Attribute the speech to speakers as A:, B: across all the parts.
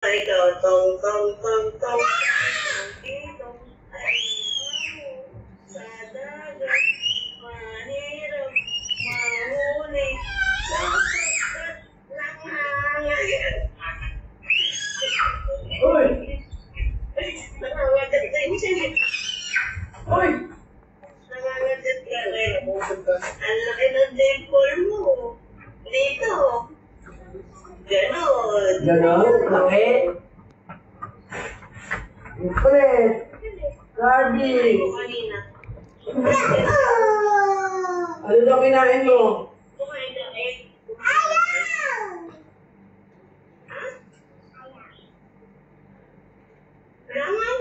A: Ikaw, tong, tong, tong, tong. Dito ay sa dagat, mahirap, mahuli, sa pagkat ng hangin.
B: Uy!
A: Nangangagat ka yun siya.
B: Uy!
A: Nangangagat ka rin. Ang laki ng dimple mo. Dito. Ganon.
B: Ganon, laki. Ulit. Gabi.
A: Kanina.
B: Ano daw kinain mo?
A: Kumain ka egg. Raman?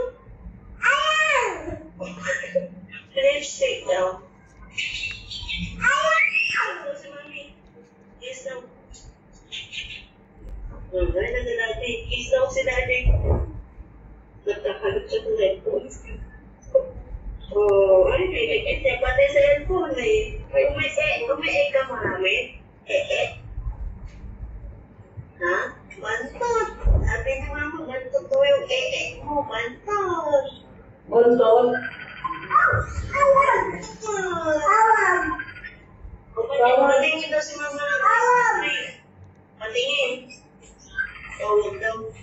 A: Lipstick daw. Ano si Mami? Kiss daw. Ay, nasa dati. Kiss daw si dati. Nagkakalit sa cellphone. Oh, ay, may nag-isip pati sa cellphone eh. Kumain ka marami? Ha? Bantot. Sabi ni Mama, bantot daw yung mo. Bantot.
B: Bonton.
A: Patingin daw si Mama ng ice cream. Patingin. Tawag daw.